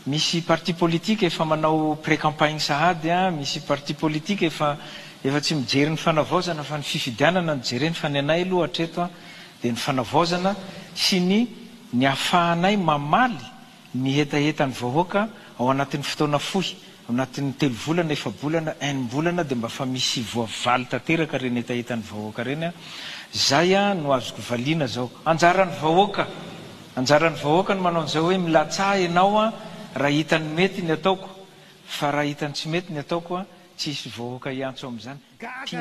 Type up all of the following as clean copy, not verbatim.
misy parti politique efa manao pré-campagne sahady misy parti politique efa tsy mijery ny fanavaozana fa ny fifidianana ny jereny fa ny anay aloha hatreto dia ny fanavaozana sy ny afahanay mamaly ny hetaheta ny vahoaka ao anatin'ny fotoana fohy ao anatin'ny 3 volana efa-bolana 1 bolana dia mba fa misy voavaly tanteraka reny hetaheta ny vahoaka reny zay no azoko valiana zao anjaran'ny vahoaka no manao an'izao hoe milatsaha ianao raha hitany mety ny ataoko fa raha hitany tsy mety ny ataoko tsisy vahoaka iantso am'izany tsy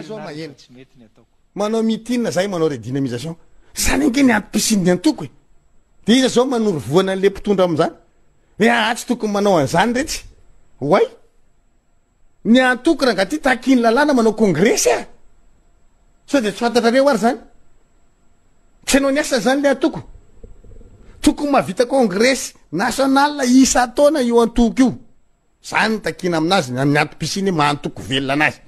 mety ny ataoko manao mitinina zay manao redynamisation zany ange ny antom-pisiny ny antoko e dia iza zao manoro voana an'le mpitondra am'izany hoe tsy tokony manao an'izany retsy hoay ny antoko raha ngaty takiny lalàna manao kongresy sao dia tsy fantatrareo ary zany tsy hanao ny asa zany le antoko tokony mahavita kongresy nasional isa taona io antoko io zany ny takina aminazy ny antom-pisiny mahantoko velona anazy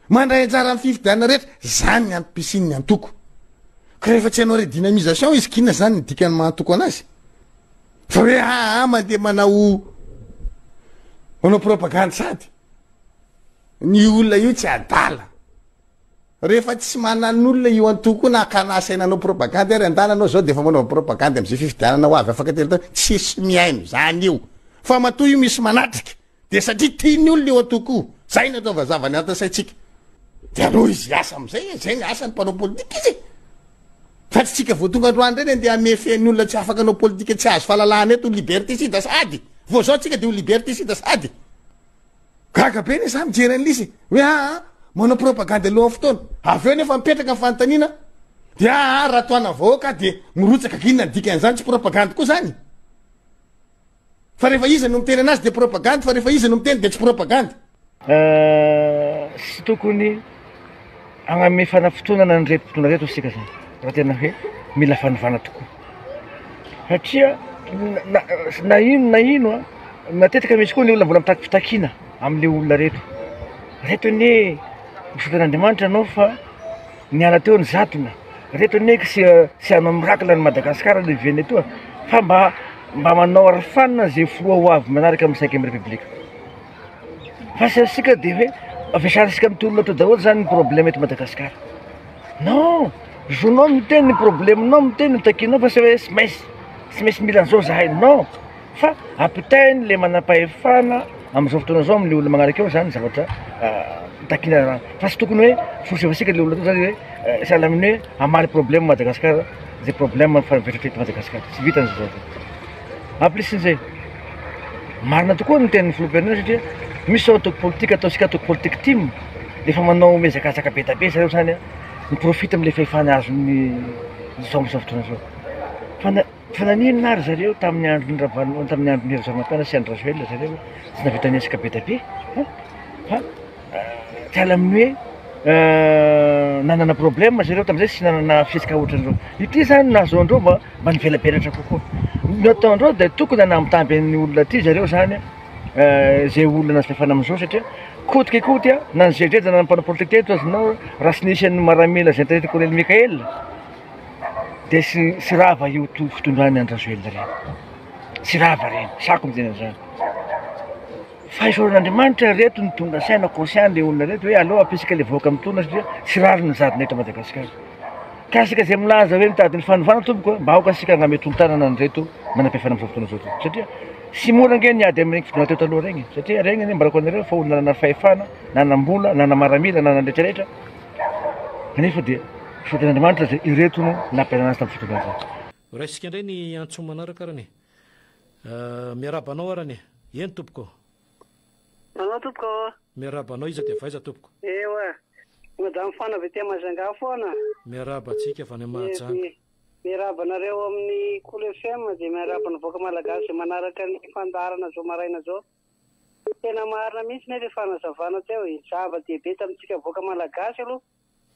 mandray anjara amin'ny fifidiana rehetra zany ny antom-pisiny ny antoko ka rehefa tsy hanao redynamisation izy kinona zany ny dikany mahantoko anazy fa hoe mandeha manao propagande sady ny olona io tsy adala rehefa tsy manan'olona io antoko na akanasainanao propagande ary andananao zao dia efa manao propagande am'izay fifidianana ho avy afaka terytao tsisy miaino zany io fa matoa io misy manatrika dia satria tiany olona io antoko io zay ny ataova zavany atasaitsika dia aloha izy asa am'izay zay ny asa ny mpanao politika izy fa tsy tsika voatonga androany reny andeha amefeny olona tsy afaka anao politika tsy azo fahalalahana eto liberticide sady vo zao tsika dia ho liberticide sady gaga be ny za mijery an'lisy hoe manao propagande alohan'ny fotoana avy eo nefa mipetraka ny fanontaniana dia raha toana vahoaka dia mirotsaka kinona ny dikan'izany tsy propagande koa zany fa rehefa izy no miteny anazy dia propagande fa rehefa izy no miteny dia tsy propagande sy tokony agnamefana fotoanana ny reto fotoana reto sika zany raha tena hoe mila fanovana tokoa satria na ino matetika misy koa ny olona mbola mitaky fitakiana amin'le olona reto ny misotan'Andriamanitra anao fa niala teo ny zatona reto neky sy anao mirakla ny Madagasikara le veny etoa fa mba manao arafanina zay filoha ho avy manaraka amin'ny 5e république fa sika dia hoe ampiasarisika mitolona to daholo zany ny problème eto Madagasikara non zonao miteny ny problémenao miteny ny takinao fa sy hoe sy mainsy mila an'izao zahay non fa ampitainy le manam-pahefana amin'izao fotoana zao amin'le olona magnaraka eo zany zavatra takina fa sy tokony hoe forsevasika le olona to zany hoe sahala amin'ny hoe amaly problème Madagasikara zay problème favetratrety Madagasikara tsy vitany zao en plus n'izay marina tokoa ny tenin'ny filoam-pirenena satria misy zao atoko politika ataosika atoko politique team lefa manao mezakatsaka be da be zareo zany miprofita am'le fahefana azony zao am'izao fotoana zao fa naninona ary zareo tamin'ny andron'ny razamantana sy andro razoelona zareo tsy navita niasaka be da be fa tsy ala amin'ny hoe nanana problème zareo tam'izay sy nanana fisika ohatran'izao ity zany nazo andreo mba nivelaperatra kokoa ny ataondreo dia tokony anamitamby ny olona ty zareo zany zay olona nazy fefana am'izao satria kotikikoty na nyzedreda na mpanao politique teto azonao raha sy nisy an'ny maramila zay tety Colonel Mikael dia sy rava io fitondrany Andrazoelona reny sy rava reny sako miteny an'izany fa isaoran'Andriamanitra reto nitondra saina conscient le olona reto hoe aloha ampisika le vahoaka mitondra satria sy rary ny zadina eto Madagasikara ka asika zay milaza hoe mitady ny fanovana tompoko mba aoka asika hangametolon-tanana ny reto manam-piafana amin'izao fotoana zao satria sy mora nge niady amin'regny fidona teo taloha regny satria regny mbarako anareo fa olona nana fahefana nanambola nanamaramila nanandretrarehetra kanefa dia fisotan'Andriamanitra zay ireto no nampianana azy tamin'ny fitondrana zao raisika indray ny antso manaraka rany miarabanao arany eny tompoko Anao tompoko miarabanao iza dia vaiza tompoko ewa madame Fana avy aty Majunga foana miarabantsika fa ny Mahajanga miarabanareo amin'ny Cool FM dia miaraba ny vahoaka malagasy manaraka ny fandarana zao maraina zao tena marina mihitsy nefa fanazavana teo zava-dehibe tamintsika vahoaka malagasy aloha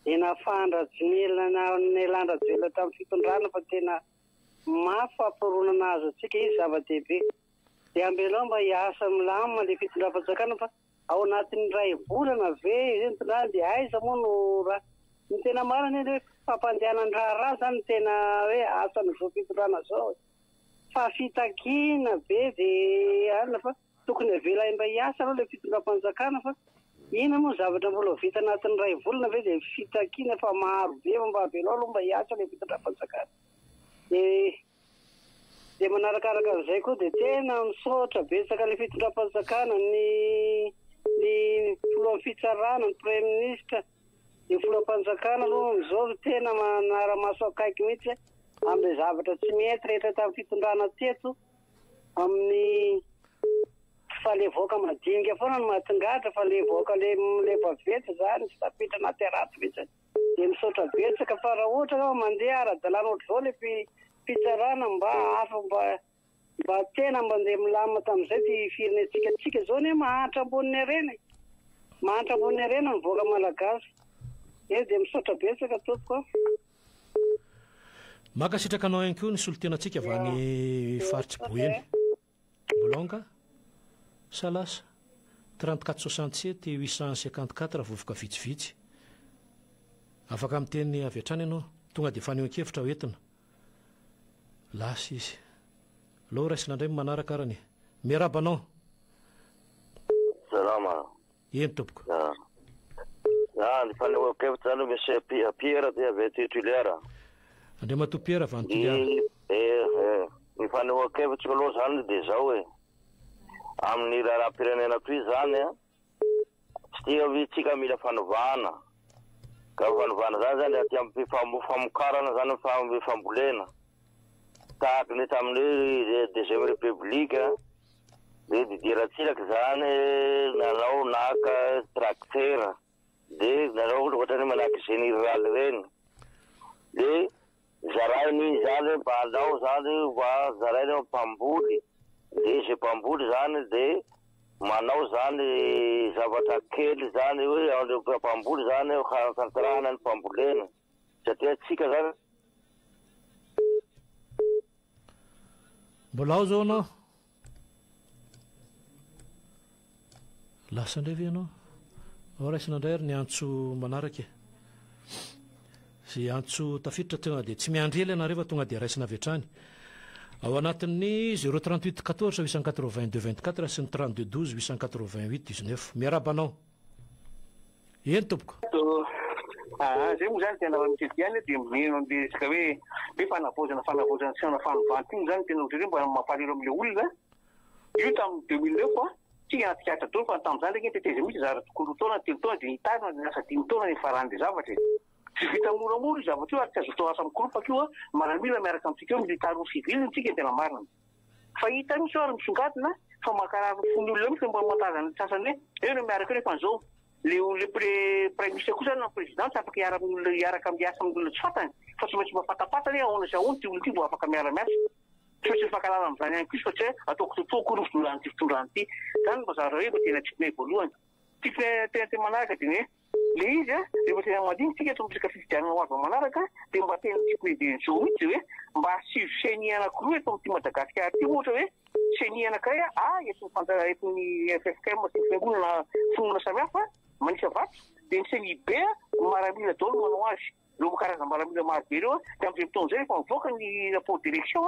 dia nafandrajomelona nelandrajoelona tamin'ny fitondrana fa tena mafampirona azy atsika izy zava-dehibe dia ambelao mba hiasa milamina le fitondram-panjakana fa ao anatin'ny ray volana ve izy nitondrana dia aiza moa no raha ny tena marina hoe fampandehanan-draharaha zany tena hoe asany zao fitondrana zao fa fitakiana be dia alina fa tokony avela mba hiasa aloha le fitondram-panjakana fa ina moa zavatra mbola vita anatin'ny ray volana ve dia fitakiana fa maro be mba avelao aloha mba hiasa le fitondram-panjakana dia manarakaraka an'izay koa dia tena misaotra betsaka le fitondram-panjakana ny filohan'ny fitsarana ny premier ministre ny filoham-panjakana aloha amin'izao tena manara-maso akaiky mihitsy amin'ilay zavatra tsy mety rehetra tamin'ny fitondrana teto amin'ny fa le voaka madinika foana no mahatingatra fa le voaka le bavetsy zany tsy tapitra anaty arato mihitsy dia misaotra betsaka fa raha ohatra ka mandeha ara-dalàna ohatr'izao le fitsarana mba hafa mba tena mba andeha milamina tamin'izay ty firenentsika zao ne mahantra amboniny arena ny voaka malagasy dia misaotra betsaka tompoko makasitraka anao ihany koa ny solotenantsika avy any faritsy boeny bolonga salasa 3467 854 vovoka vitsivitsy afaka amin'ny teny avy hatrany ianao tonga dia faneho an-kevitra hoentina lasa izy aloha raisina indray manaraka arany miarabanao salama eny tompoko ny fanehoan-kevitra zany misy apiera dia avy titulaire andre matopiera avy any ny fanehoan-kevitra aloha zany dia zao hoe amin'ny raharam-pirenena toy zany tsy tia tsika mila fanovana ka fanovana zany zany aty amin'ny famokarana zany fambolena tahaka ny tamin'ny deuxième république dia didiratsiraka zany nanao naka tracteur dia nanao ohatrany manahaka général reny dia zarainy zany mba alao zany mba zarainy mpamboly dia ze mpamboly zany dia manao zany zavatra kely zany hoe mpamboly zany kantrahana ny mpambolena satria tsika zany mbola ao zao anao lasa indray ve ianao ao raisina indray ary ny antso manaraka zay antso tafiditra tonga dia tsy miandry ela ianareo fa tonga dia raisina avy hatrany ao anatin'ny 038 14 882 24 sy ny 32 12 888 19 miarabanao eny tompoko zay moa zany tena raha mitety ihany dia mino an'le resaka hoe fanavozana sy fanavanty iny zany tena ohatrany mba mampalelo amin'le olona io tamin'ny 2009 tsika anatikatra taona fa tamin'izany ndraiky teteza mihitsy zara tokolo taona telo taona dia hitazana dia lasa 5 taona ny farany le zavatra tsy vita moramora io zavatra io ary tsy azo atao asa mikoropa io maramila miaraka amintsika eo militaro civil tsika tena marina fa hita misy ary misongadina fa makarary fony olona mihitsy mba matazana ny sasany hoe eo no miaraka eo nefa an'izao le premier ministre kosa na président tsy afaka hiaraka miasa amin'olona tsy fatany fa tsy maintsy mafatapatany hoe ahoana sy ahoana ty olona ty mbo afaka miara-miasa tsy maintsy mifankalala amin'izany ihany koa fa tsy hoe ataoko totoako ny fitondrany ty zany mba zara hoe mba tena tsikina voalohany tena manaraka dia hoe le izy rehefa tena madinitsika tombotsika fifidianana ho avy manaraka dia mba tena tsikony denso mihitsy hoe mba asivy seni anankiroa eto amin'ity Madagasikara ty ohatra hoe seni anankiray etin'ny FFKM sy fiangonana fonona samihafa manisa vato dia ny seni be maramila daolo manao azy lomo karazam-baramila maro be ireo dia amin'izay fotoana izay rehefa mivoaka ny rapport direction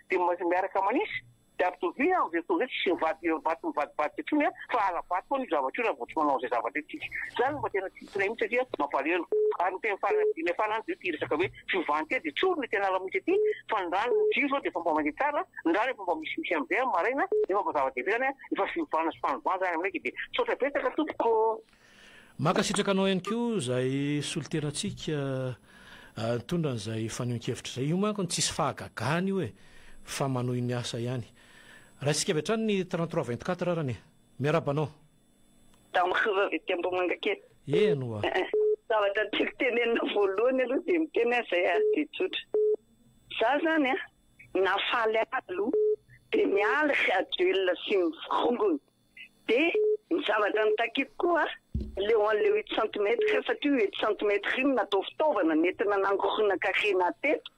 dia miaraka manisy dia ampitovy amin'izay fotoana izay tsy mivadivadivady intsony fa ala-vaty foana io zavatra io raha vao tsy manao izay zavatra itsika zany mba tena titona mihitsy satria mampalelo ary ny tena farany farany dia ity resaka hoe fiovanty dia tsy orony tena ala mihitsy aty fa ny rano ny jiro zao dia efa mba mandeha tsara ny rano efa mba misimisy amin'izay maraina efa mba zava-dehibe zany efa fiovana sy fanovana zany amin'ndraiky dia saotra betsaka tompoko makasitraka anao ihany koa zay solotenantsika tondra n'izay fanehoan-kevitra zay io manko ny tsisy fahagagany io e fa manohy ny asa ihany raha sika avy hatrany ny 33 24 arany miarabanao tamavavety ambomanga kely eno a zavatra tiako tenenina voalohany aloha dia mitena zay ary dia tsotra za zany nafaly aloha dia miala aduel sy mivongony dia ny zavatra nitakiko koa leo an'le 8 cm satria 8 cm iny natao fitaovana nentina nangorona karena teto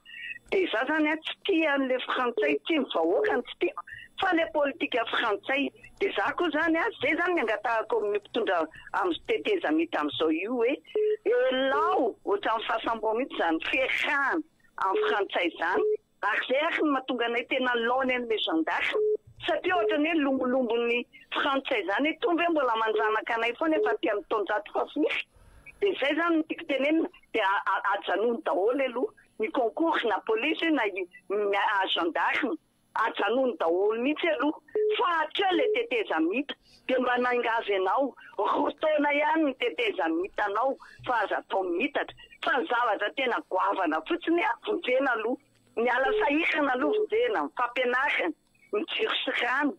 dia za zany tsy tia an'le frantsay tsy ny vahoaka ny tsy tiako fa le politika frantsay dia za koa zany zay zany angatahako amin'ny mpitondra amin'ny teteza mity amin'izao io hoe elao ohatran'ny fahasambo mihitsy zany fiarahana amin'ny frantsay zany Ary zay ary mahatonga anay tena laony an'ilay gendarme satria ohatrany hoe lombolombony frantsay zany tomby hoe mbola manjanaka anay foana efa ty amin'ny taonjato fafiry dia zay zany tiako tenenina dia ajanony daholo aloha ny concours na polisy na gendarme ajanony daholo mihitsy aloha fa hatreo le teteza mita dia mba nangazy anao roa taona ihany ny teteza mita anao fa aza atao mitatra fa ny zavatra tena goavana fotsiny vonjena aloha miala sahirana aloha vonjena mifampianarana mijiro sy rano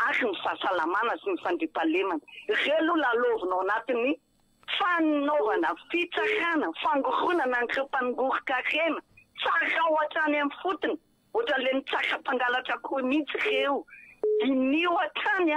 ary ny fahasalamana sy ny fandriampahalemana ireo aloha lalovinao anatin'ny fanaovana fitsarana fangoronana an'ireo mpanongoro-karena tsara ohatrany amin'ny fotony ohatran'le nitsaka mpangalatra koa mihitsy ireo dinio hatrany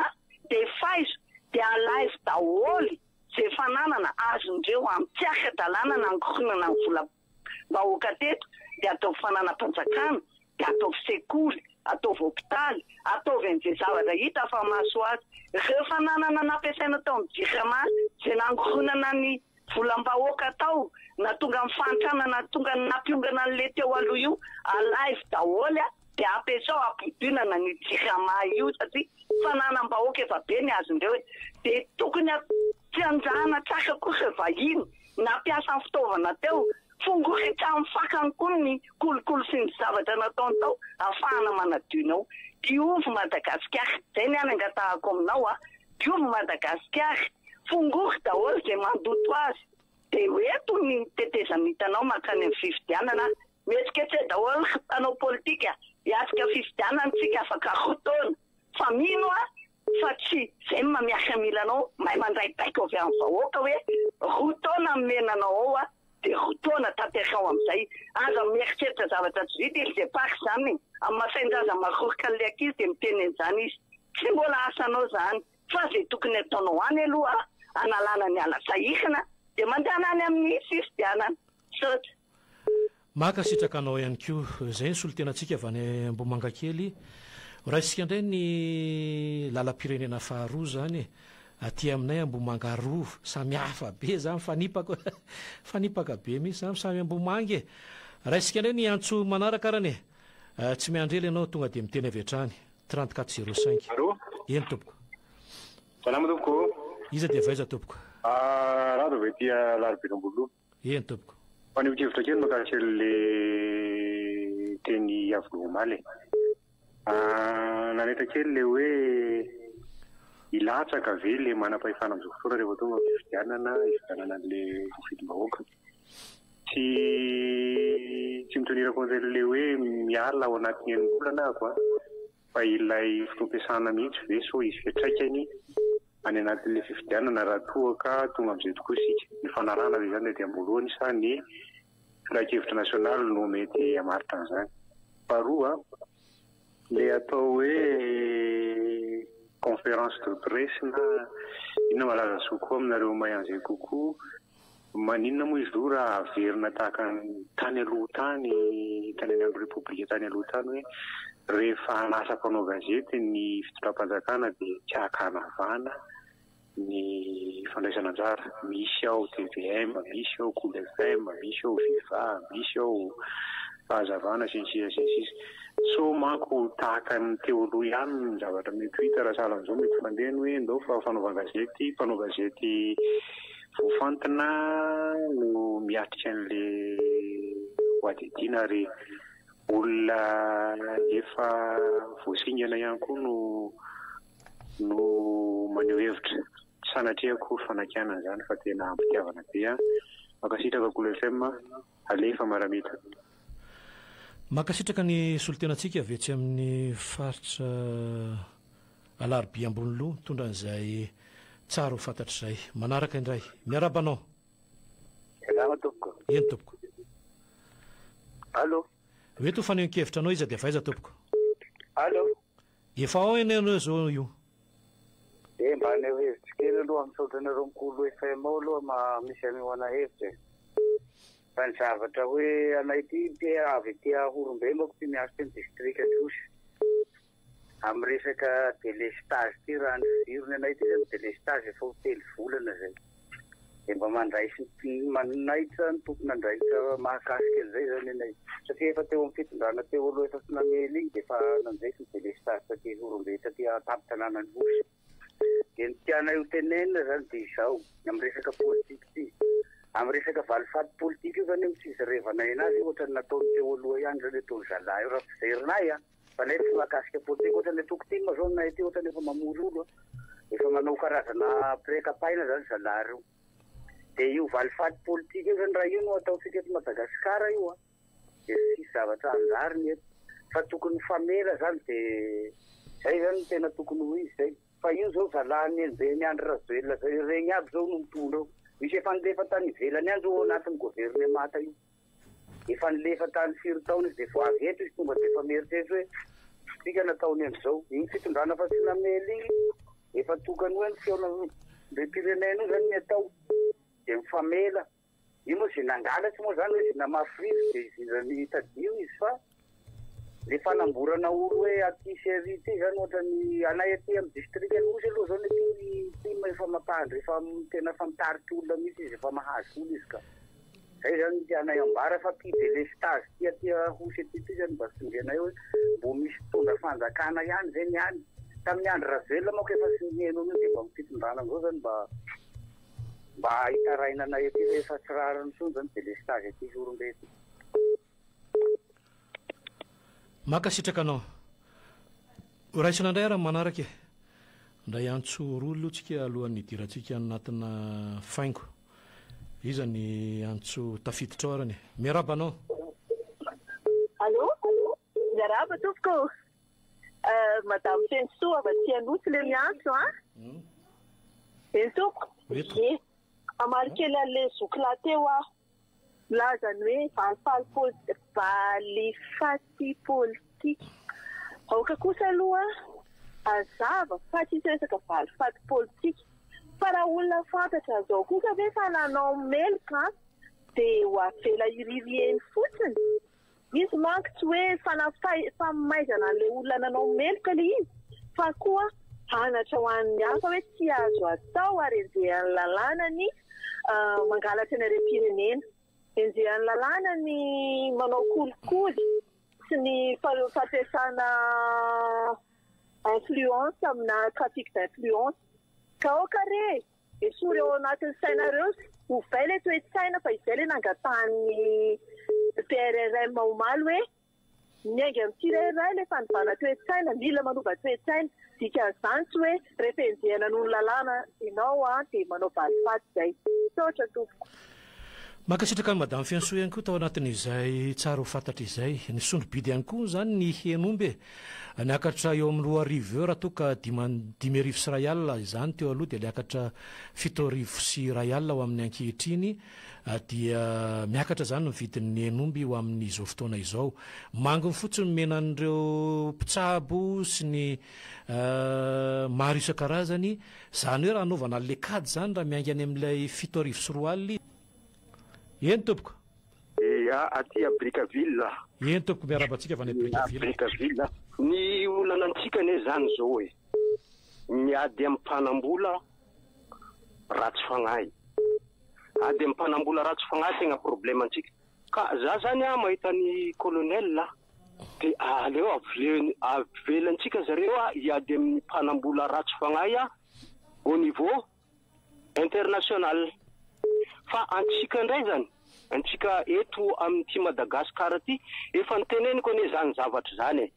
dia faizo dia alaivo daholo zay fananana azondreo amin'ny tsiaka-dalàna nangoronana ny volam-bahoaka teto dia ataovy fananam-panjakana dia ataovy sekoly ataovy hôpitaly ataovy an'izay zavatra hita fa maso azy ireo fananana nampiasaina tao amin'ny jirama zay nangoronana ny volam-bahoaka tao na tonga mifantrana na tonga nampiongana an'le teo aloha io alaivo daholo dia ampiasao ampodinana ny jirama io satria fananam-bahoaka efa be ny azondreo dia tokony tsy anjahana tsaka kosa vahiny nampiasa ny fitaovana teo fongoretra amin'ny fakany koa ny kolokolo sy ny zavatra nataony tao ahafahana manadinao diovy Madagasikara zay ny any angatahako aminao diovy Madagasikara fongory daholo zay mandoto azy dia hoeto ny teteza mitanao makany amin'ny fifidianana mietriketre daholo mpanao politika hiatrika fifidianana tsika afaka rotaona fa mino fa tsy zay mamiaka milanao mahay mandraipaika avy amin'ny vahoaka hoe rotaona menanao ao dia rotaona tanterao amin'izay aza mieritreritra zavatra tsy vita izy dia paky zany amin'ny masainjaza maroroka an'ilay ankizy dia miteny an'izany izy tsy mbola asanao zany fa zay tokony ataonao any aloha analana ny ala sahirana dia mandehana any amin'ny fifidianana sotra mahakasitraka anao ihany koa zay ny solotenantsika avy any Ambohimankakely raha isika indray ny lalam-pirenena faharoa zany aty aminay Ambomanga roa samy hafa be zany fanipaka be mihitsy zany samy Ambohimangy raha isika indray ny antso manaraka arany tsy miandrely ianao tonga dia miteny avy hatrany 3405 eny tompoko salama tompoko iza dia vaiza tompoko raha dovy ty larobekambolo eny tompoko fanivokevitra kely makasely teny avolomaly naneta kely le hoe ilatsaka ve le manam-pahefana amin'izao fotoana rehefa tonga fifidianana ifidianana an'le fidim-bahoaka tsy mitonirako an'izay le hoe miala ao anatin'ny enim-bolana ako fa ilay fotoam-piasana mihitsy ve so izy fiatraikany any anatin'le fifidianana raha toaka tonga amin'izay tokoa isika ny fanarana ve zany mety ambolohany sa ny filan-kevitra nasionaly no mety hamaritra an'izany faharoa le atao hoe conférence de presse na inona malaza sokoa aminareo mahay an'izay kokoa maninona moa izy io raha averina tahaka tany aloha tany tany any amin'ny repoblika tany aloha tany hoe rehefa anasa mpanao gazety ny fitondram-panjakana dia tsy hakanavana ny fandraisana anjara misy ao TVM misy ao Cool FM misy ao Viva misy ao fahazavana sensisa so manko tahaka ny teo aloha ihany ny zavatra mety hita raha sahala amin'izao mety mandeha ny hoe ndao fa fanaovan-gazety mpanao gazety voafantina no miatrika an'le hoadidina ary olona efa voasingana ihany koa no maneho hevitra tsy sanatriako fanakiana zany fa tena ampitiavana be makasitraka Cool FM alefa maramita makasitraka ny solotenantsika avetsy amin'ny faritra Alarobia ambony loha mitondra an'izay tsara ho fantatrizay manaraka indray miarabanao eny tompoko allo oeto fanehonkevitra anao iza dia vaiza tompoko allo efa ao eny anao zao io mba aneo hevitra kely aloha misaotranareo Cool FM ao aloha misy anehoana hevitra fa ny zavatra hoe anay ty avy ty Ahorombe mako ty miasa ty distrika Trosy amin'ny resaka délestage ty raha ny virony anay ty zany délestage efa ho telo volana zay dia mba mandray manaitra ny tompona andraikitra mahakasika an'izay zany anay satria efa teo amin'ny fitondrana teo aloha efa sy namely igny dia efa nanjaisy ny délestage taty Orombe taty Tampitrananany Bosy dia ny tianay ho tenenina zany dia izao amin'ny resaka politika ty amin'ny resaka valifaty politika io zany misy revanay anazy ohatra ny nataony teo aloha ihany zany ataony zalahy io raha fizerinay fa nefa tsy mahakasika politika ohatra ny tokotima zao nay ty ohatra ny efa mamory olo efa manao karazana pré-campagne zany zalahy reo dia io valifaty politika io zany raha io no ataontsika eto Madagasikara io dia sisy zavatra anjariny eto fa tokony famela zany dia zay zany tena tokony ho izy zay fa io zao zalahy be Andry Rajoelina zay regny aby zao no mitondra misy efa nilefa tany ivelany any zao anatin'ny gouvernemanta io efa nilefa tany 4 taona izy dia vao avy eto izy tonga dia efa mieritreritry hoe tsika nataony amin'izao igny fitondrana fa tsy namely igny efa tokany hoe ny feona be pirenena io zany ny atao dia mifamela io moa zay nangalatsy moa zany hoe zay namafrizy dia izy zany tadio izy fa le fanamborana olo hoe aty série ty zany ohatra ny anay aty amin'ny district Anosy aloha zao ny team efa mampandry efa tena famitaritry olona misy izy efa mahazo olo izy ka zay zany tianay ambara fa ty délestage ty aty Anosy aty zany mba sindrianay hoe mbo misy tondra fanjakana ihany zay niany tamin'ny Andry Rajoelina manko efa sy niheno io dia mba mifitondrana amin'izao zany mba hitaraina anay aty efa tsy rariny sony zany délestage aty Orombe ty. Makasitraka anao raisina indray raha manaraka ndray antsorolo tsika alohan'ny idirantsika anatina faingo iza ny antso tafiditra ao arany miaraba anao allo miaraba tompoko madame Fensoa avy Anosy le miantso tompoko amarikely an'le zokila teo milazany hoe valifaty politika aoka kosa aloha azava fa tsisy resaka valifaty politika fa raha olona fantatra zao kosa ve fa nanao meloka dia ho avela iririeny fotsiny izy manko tsy hoe famaizana an'ilay olona nanao meloka le izy fa koa hanatra ho an'ny hafa hoe tsy azo atao ary enjehan'ny lalàna ny mangalatra ny harem-pirenena enjehan'ny lalàna ny manao kolikoly sy ny fampiasana influence amina trafic d'influence ka okare esory ao anatin'ny sainareo ho vai le toe-tsaina fa izay le nangatahan'ny PRRM omaly hoe miainga amin'ny tsirairay le fanivana toe-tsaina mila manova toe-tsaina dikan'izany tsy hoe rehefa enjehana noho ny lalàna ianao dia manao valifaty zay sotra tompoko. Makasitraka ny madame Fensoa ihany koa tao anatin'izay tsara ho fantatra izay ny sondrobidy ihany koa zany ny henombe niakatra eo amin'ny 2 eo raha toa ka 5 sy ray alina izany teo aloha dia niakatra 7 sy ray alina ho amin'ny ankehitriny dia miakatra zany ny vidin'ny henomby ho amin'izao fotoana izao mangony fotsiny menan'ireo mpitsabo sy ny maro isan-karazany zany hoe raha anaovana lekady zany raha miainga any amin'ilay 7 sy 4 alina eny tompoko aty a Brickaville eny tompoko miarabantsika avy any Brickaville ny olana antsika ne zany zao hoe miady amin'ny mpanambola ratsy fagnahy ady amin'ny mpanambola ratsy fagnahy tegna problème antsika ka za zany mahita ny colonel dia aleo avelantsika zareo hiady amin'ny mpanambola ratsy fagnahy au niveau international fa antsika ndray zany antsika eto amin'ty Madagasikara ty efa niteneniko ane zany zavatra zany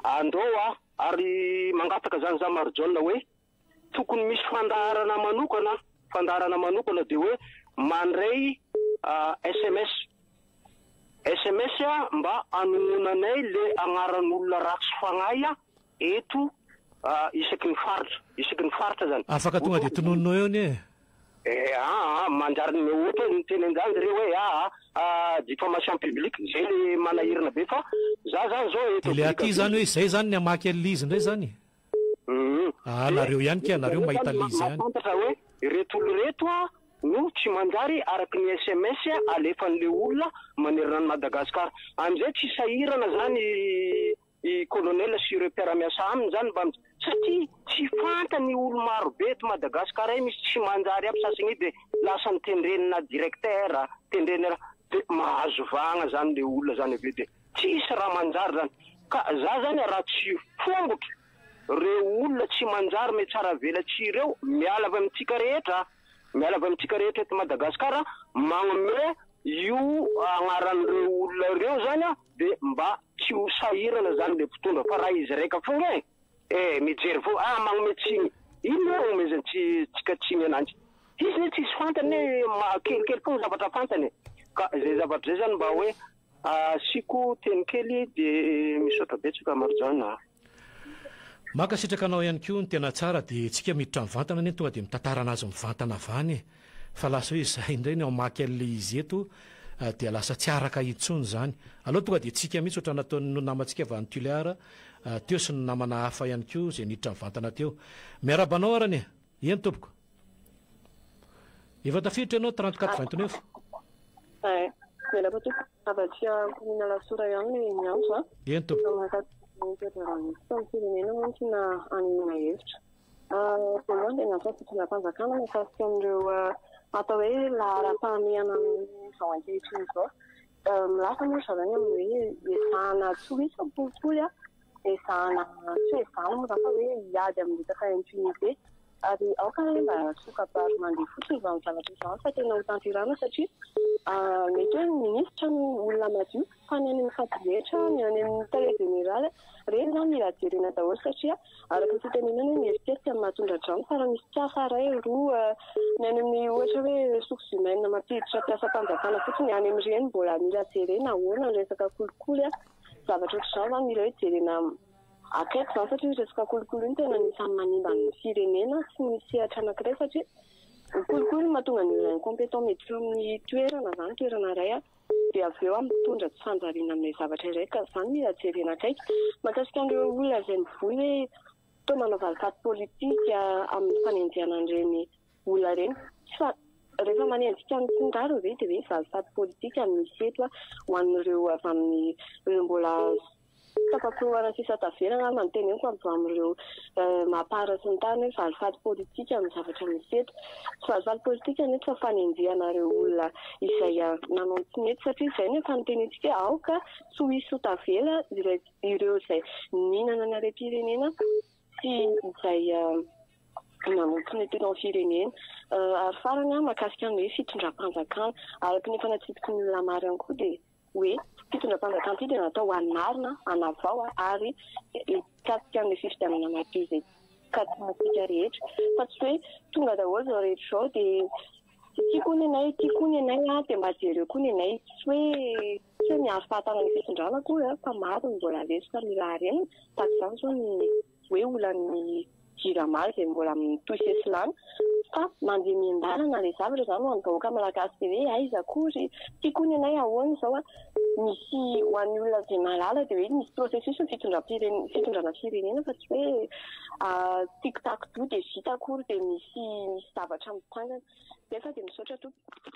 andao ary mangataka zany za marjona hoe tokony misy fandaharana manokana dia hoe mandray SMS mba anononanay le agnaran'olona ratsy fagnahy eto isaky ny faritra zany afaka tonga dia tonononao eo ne manjary ny ohatra ny tenen'izany zareo hoe diffamation publique zay le manahirana be fa za zany zao eto le aty zany hoe izay zany ny amaky an'lizy indray zany nareo ihany ka nareo mahita lizy ihany fantatra hoe reto olo reto no tsy manjary araky ny SMS alefan'le olona manerana ny Madagasikara amizay tsy sahirana zany i colonel sy ireo mpiara-miasa aminy zany mba satria tsy fantany olo maro be eto Madagasikara misy tsy manjary aby sasany de lasa nitendrenina directeur tendrenina de mahazo vagna zany le olona zany ave de tsisy raha manjary zany ka za zany raha tsy fongotra reo olona tsy manjary me tsara velatsireo miala avy amintsika rehetra eto Madagasikara magnome io agnaran'ireo olona reo zany de mba tsy ho sahirana zany le mpitondra fa raha izy raika fogna mijery fo magnome tsiny ino magnome zany tsika tsiny ananjy izy ne tsisy fantany hoe kelikely fogna zavatra fantany ka zay zavatra zay zany mba hoe asiko teny kely de misaotra betsaka Marijana. Maka sitraka anao ihany koa ny tena tsara dia tsika miditra mivantana ny tonga dia mitantara anazy mivantana avany fa lasa hoe izay indray ny ao maky an'ilay izy eto dia lasa tsy araka intsony zany aloha tonga dia tsika mihitsy ohatry nataon'ny namantsika avy any Tuléar teo sy ny namana hafa ihany koa izay niditra mivantana teo miarabanao arany eny tompoko efa tafiditra ianao 34 29 miaraba tompoko avatsia komina lasora ihany ny andro eny tompoko firenena montsy na anina hevitra voalohany dia natao fitondram-panjakana mikasika amin'ireo atao hoe lahara-pahamehana amin'izao ankehitriny izao milasa moa zavany amin'ny hoe esahana tsy ho hisy boribory esahana tsy ezahana moa raha fa hoe hiady amin'ny litaka impunité ary aoka hoe mba sokabary mandeha fotsiny mba zavatra izao fa tena ho tantirana satria mety hoe minisitra ny olona madio fa ny any amin'ny fadirehetra ny any amin'ny tele général reny zany mila jerena daholo satria araka ny fitenenana hoe mieritserika amin'ny mahatonga drano fa raha misy piasa ray roa ny any amin'ny ohatra hoe ressources humaines mampiditra piasa-panjakana fotsiny any amin'ireny mbola mila jerena ahoana ny resaka kolikoly zavatra ohatr'izao zany mila hoe jerena akaiky zany satria resaka kolikoly iny tena nisan'ny manimba ny firenena sy misy sehatra anankiray satria kolikoly mahatonga ny olona incompétent miditra amin'ny toerana ray dia avy eo mitondra tsy fanjariana amin'ilay zavatra iray ka zany mila jerena akaiky mahakasika an'ireo olona izay mivoly hoe to manao valifaty politika amin'ny fanenjehana an'ireny olona ireny fa rehefa manenjika ny tsingaro ve dia hoe valifaty politika misy eto ho an'ireo avy amin'ny ireo mbola tapakoroana sisa taverana manonteny eniko avy amin'ireo mampara sy ny tany hoe valifaty politika amin'ny zavatra misy eto tsy valifaty politika neto fa fanenjehana ireo olona izay nanao tsy mety satria izay no efa nitenitsika hoe aoka tsy ho hisy ho tavela ireo izay mihinana ny harem-pirenena sy izay nanompo ny tena firenena ary farany mahakasika ny hoe fitondram-panjakana araka ny efa natsitiky ny olona maro ihany koa dia hoe fitondram-panjakana ity dia natao hanarina hanavao ary kasika amin'ny fifidianana madio izay katimatsika rehetra fa tsy hoe tonga daholo zao rehetra izao dia tia koa ny anay dia mba jereo koa ny anay tsy hoe miaro fahatana ny fitondrana koa fa maro ny mbola lesoka mila harena tahaka izany zao ny hoe olan'ny jiramary izay mbola mitoisesilana fa mandeha miandalana ilay zavatra zany ho an'ny vahoaka malagasy hoe aiza akory tia koa ny anay ahoana izao misy ho an'ny olona izay malala dia hoe misy processus fitondrana firenena fa tsy hoe tiktak do dia vita akory dia misy zavatra mitangana dia fa dia misaotra tompoko